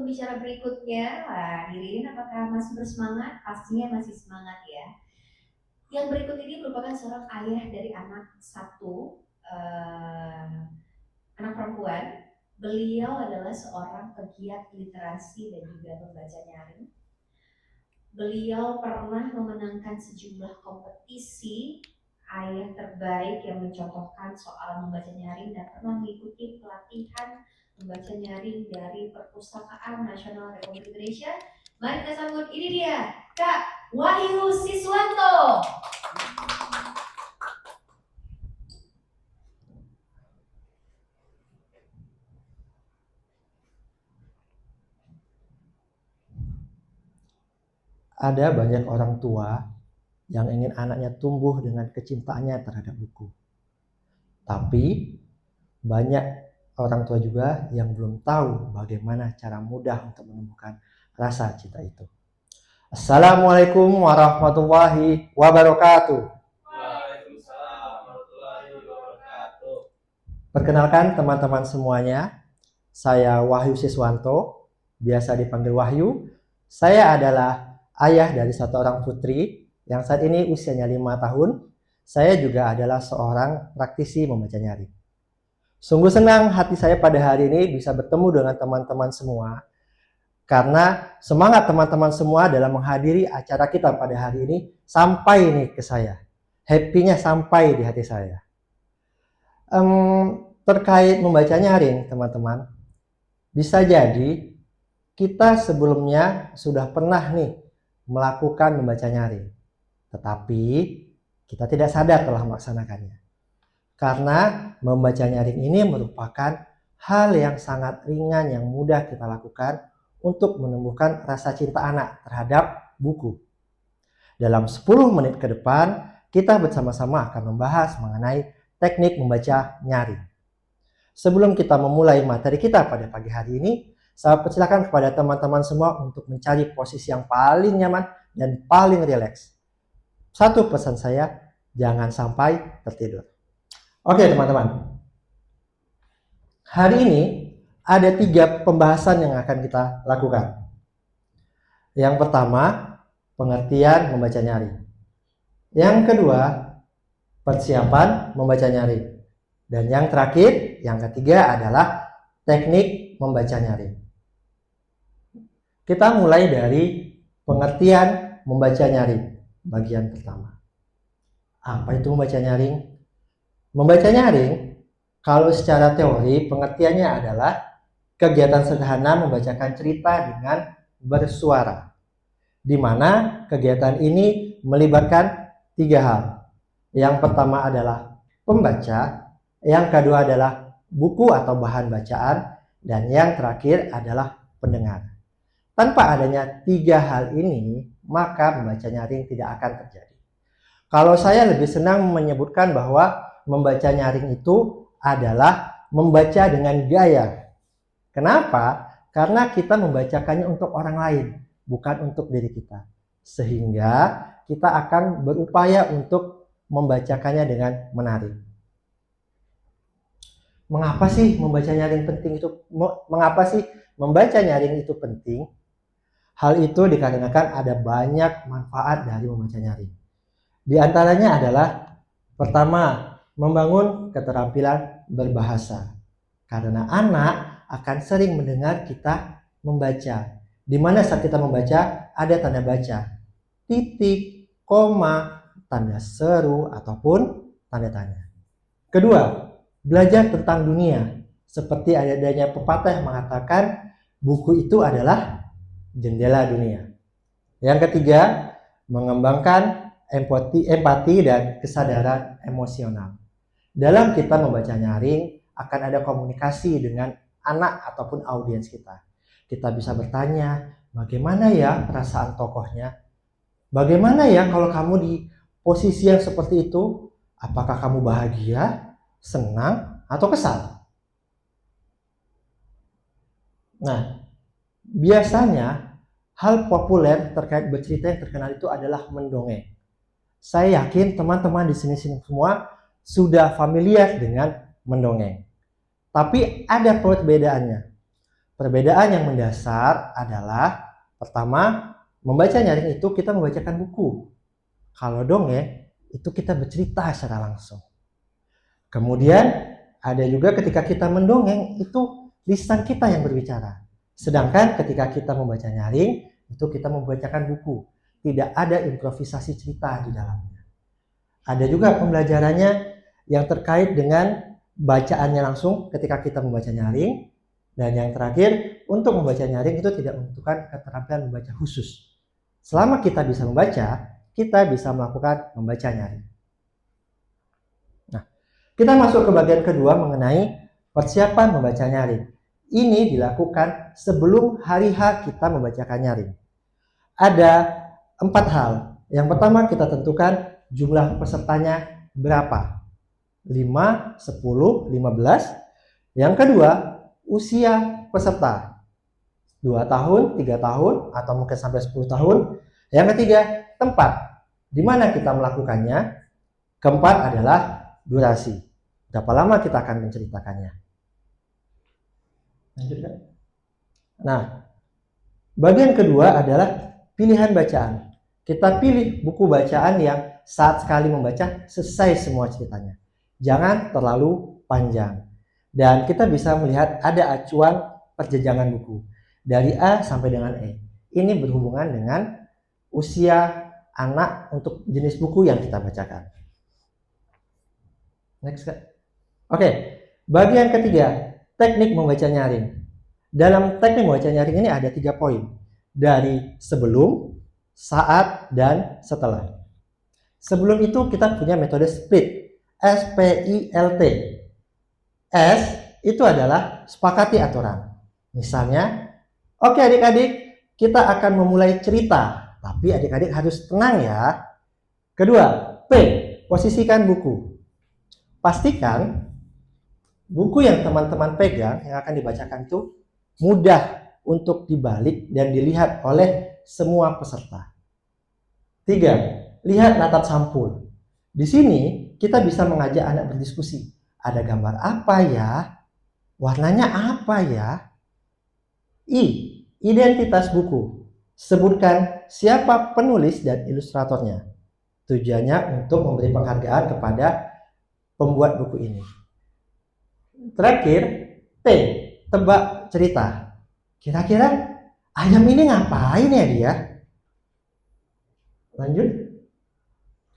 pembicara berikutnya. Wah, Ririn apakah masih bersemangat? Pastinya masih semangat ya. Yang berikut ini merupakan seorang ayah dari anak satu, anak perempuan. Beliau adalah seorang pegiat literasi dan juga pembaca nyaring. Beliau pernah memenangkan sejumlah kompetisi ayah terbaik yang mencontohkan soal membaca nyaring dan pernah mengikuti pelatihan membaca nyaring dari Perpustakaan Nasional Republik Indonesia. Mari kita sambut, ini dia Kak Wahyu Siswanto. Ada banyak orang tua yang ingin anaknya tumbuh dengan kecintaannya terhadap buku. Tapi banyak orang tua juga yang belum tahu bagaimana cara mudah untuk menemukan rasa cinta itu. Assalamualaikum warahmatullahi wabarakatuh. Waalaikumsalam warahmatullahi wabarakatuh. Perkenalkan teman-teman semuanya, saya Wahyu Siswanto, biasa dipanggil Wahyu. Saya adalah ayah dari satu orang putri yang saat ini usianya 5 tahun. Saya juga adalah seorang praktisi membaca nyaring. Sungguh senang hati saya pada hari ini bisa bertemu dengan teman-teman semua. Karena semangat teman-teman semua dalam menghadiri acara kita pada hari ini sampai nih ke saya. Happy-nya sampai di hati saya. Terkait membaca nyaring, teman-teman, bisa jadi kita sebelumnya sudah pernah nih melakukan membaca nyaring, tetapi kita tidak sadar telah melaksanakannya. Karena membaca nyaring ini merupakan hal yang sangat ringan yang mudah kita lakukan untuk menumbuhkan rasa cinta anak terhadap buku. Dalam 10 menit ke depan, kita bersama-sama akan membahas mengenai teknik membaca nyaring. Sebelum kita memulai materi kita pada pagi hari ini, saya persilakan kepada teman-teman semua untuk mencari posisi yang paling nyaman dan paling rileks. Satu pesan saya, jangan sampai tertidur. Oke teman-teman, hari ini ada 3 pembahasan yang akan kita lakukan. Yang pertama, pengertian membaca nyaring. Yang kedua, persiapan membaca nyaring. Dan yang terakhir, yang ketiga adalah teknik membaca nyaring. Kita mulai dari pengertian membaca nyaring, bagian pertama. Apa itu membaca nyaring? Membaca nyaring, kalau secara teori, pengertiannya adalah kegiatan sederhana membacakan cerita dengan bersuara, di mana kegiatan ini melibatkan 3 hal. Yang pertama adalah pembaca, yang kedua adalah buku atau bahan bacaan, dan yang terakhir adalah pendengar. Tanpa adanya 3 hal ini, maka membaca nyaring tidak akan terjadi. Kalau saya lebih senang menyebutkan bahwa membaca nyaring itu adalah membaca dengan gaya. Kenapa? Karena kita membacakannya untuk orang lain, bukan untuk diri kita. Sehingga kita akan berupaya untuk membacakannya dengan menarik. Mengapa sih membaca nyaring penting itu? Mengapa sih membaca nyaring itu penting? Hal itu dikarenakan ada banyak manfaat dari membaca nyaring. Di antaranya adalah pertama, membangun keterampilan berbahasa. Karena anak akan sering mendengar kita membaca. Di mana saat kita membaca ada tanda baca, titik, koma, tanda seru ataupun tanda tanya. Kedua, belajar tentang dunia. Seperti adanya pepatah yang mengatakan buku itu adalah jendela dunia. Yang ketiga, mengembangkan empati dan kesadaran emosional. Dalam kita membaca nyaring, akan ada komunikasi dengan anak ataupun audiens kita. Kita bisa bertanya, bagaimana ya perasaan tokohnya? Bagaimana ya kalau kamu di posisi yang seperti itu? Apakah kamu bahagia, senang, atau kesal? Nah, biasanya hal populer terkait bercerita yang terkenal itu adalah mendongeng. Saya yakin teman-teman di sini semua sudah familiar dengan mendongeng. Tapi ada perbedaannya. Perbedaan yang mendasar adalah pertama, membaca nyaring itu kita membacakan buku. Kalau dongeng itu kita bercerita secara langsung. Kemudian ada juga ketika kita mendongeng itu lisan kita yang berbicara. Sedangkan ketika kita membaca nyaring itu kita membacakan buku. Tidak ada improvisasi cerita di dalamnya. Ada juga pembelajarannya yang terkait dengan bacaannya langsung ketika kita membaca nyaring. Dan yang terakhir, untuk membaca nyaring itu tidak membutuhkan keterampilan membaca khusus. Selama kita bisa membaca, kita bisa melakukan membaca nyaring. Nah, kita masuk ke bagian kedua mengenai persiapan membaca nyaring. Ini dilakukan sebelum hari H kita membacakan nyaring. Ada 4 hal. Yang pertama kita tentukan jumlah pesertanya berapa. 5, 10, 15. Yang kedua, usia peserta. 2 tahun, 3 tahun, atau mungkin sampai 10 tahun. Yang ketiga, tempat. Di mana kita melakukannya. Keempat adalah durasi. Berapa lama kita akan menceritakannya. Lanjutkan. Nah, bagian kedua adalah pilihan bacaan. Kita pilih buku bacaan yang saat sekali membaca selesai semua ceritanya. Jangan terlalu panjang. Dan kita bisa melihat ada acuan perjenjangan buku. Dari A sampai dengan E. Ini berhubungan dengan usia anak untuk jenis buku yang kita bacakan. Next. Oke, bagian ketiga, teknik membaca nyaring. Dalam teknik membaca nyaring ini ada 3 poin. Dari sebelum, saat, dan setelah. Sebelum itu kita punya metode split. S-P-I-L-T. S itu adalah sepakati aturan. Misalnya, oke adik-adik, kita akan memulai cerita. Tapi adik-adik harus tenang ya. Kedua, P, posisikan buku. Pastikan buku yang teman-teman pegang yang akan dibacakan itu mudah untuk dibalik dan dilihat oleh semua peserta. 3, lihat latar sampul. Di sini kita bisa mengajak anak berdiskusi. Ada gambar apa ya? Warnanya apa ya? I, identitas buku. Sebutkan siapa penulis dan ilustratornya. Tujuannya untuk memberi penghargaan kepada pembuat buku ini. Terakhir, T, tebak cerita. Kira-kira ayam ini ngapain ya dia? Lanjut.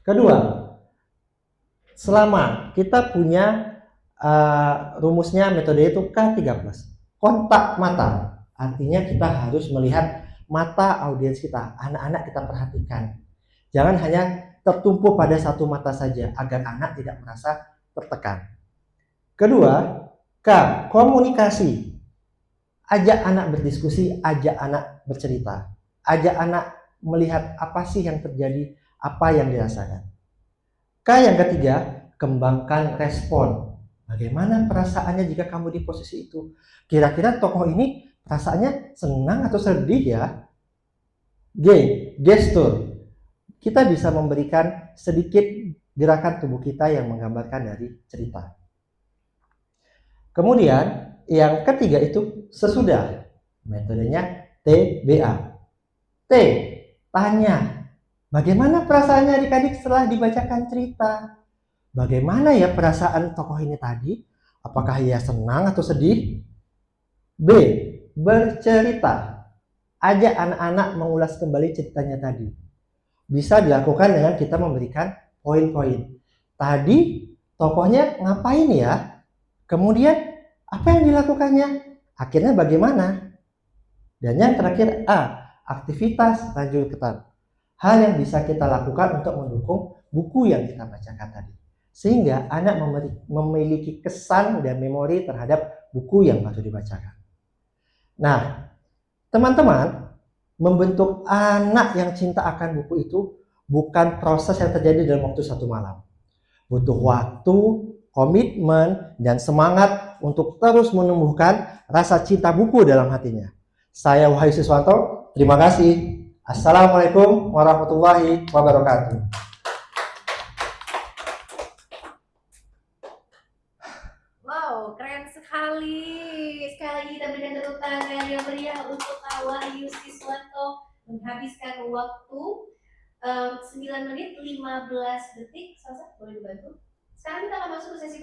Kedua, selama kita punya rumusnya metode itu K13. Kontak mata. Artinya kita harus melihat mata audiens kita. Anak-anak kita perhatikan. Jangan hanya tertumpu pada satu mata saja agar anak tidak merasa tertekan. Kedua, K, komunikasi. Ajak anak berdiskusi, ajak anak bercerita. Ajak anak melihat apa sih yang terjadi, apa yang dirasakan. K yang ketiga, kembangkan respon. Bagaimana perasaannya jika kamu di posisi itu? Kira-kira tokoh ini perasaannya senang atau sedih ya? G, gestur. Kita bisa memberikan sedikit gerakan tubuh kita yang menggambarkan dari cerita. Kemudian yang ketiga itu sesudah. Metodenya TBA. T, tanya. Bagaimana perasaannya adik-adik setelah dibacakan cerita? Bagaimana ya perasaan tokoh ini tadi? Apakah ia senang atau sedih? B, bercerita. Ajak anak-anak mengulas kembali ceritanya tadi. Bisa dilakukan dengan kita memberikan poin-poin. Tadi tokohnya ngapain ya? Kemudian apa yang dilakukannya? Akhirnya bagaimana? Dan yang terakhir A, aktivitas lanjutan. Hal yang bisa kita lakukan untuk mendukung buku yang kita bacakan tadi. Sehingga anak memiliki kesan dan memori terhadap buku yang baru dibacakan. Nah, teman-teman, membentuk anak yang cinta akan buku itu bukan proses yang terjadi dalam waktu 1 malam. Butuh waktu, komitmen, dan semangat untuk terus menumbuhkan rasa cinta buku dalam hatinya. Saya Wahyu Siswanto, terima kasih. Assalamualaikum warahmatullahi wabarakatuh. Wow, Wow, keren sekali. Sekali lagi kita berikan tepuk tangan yang meriah untuk Kak Wahyu Siswanto menghabiskan waktu 9 menit 15 detik. Salsa, boleh dibantu? Sekarang kita akan masuk ke sesi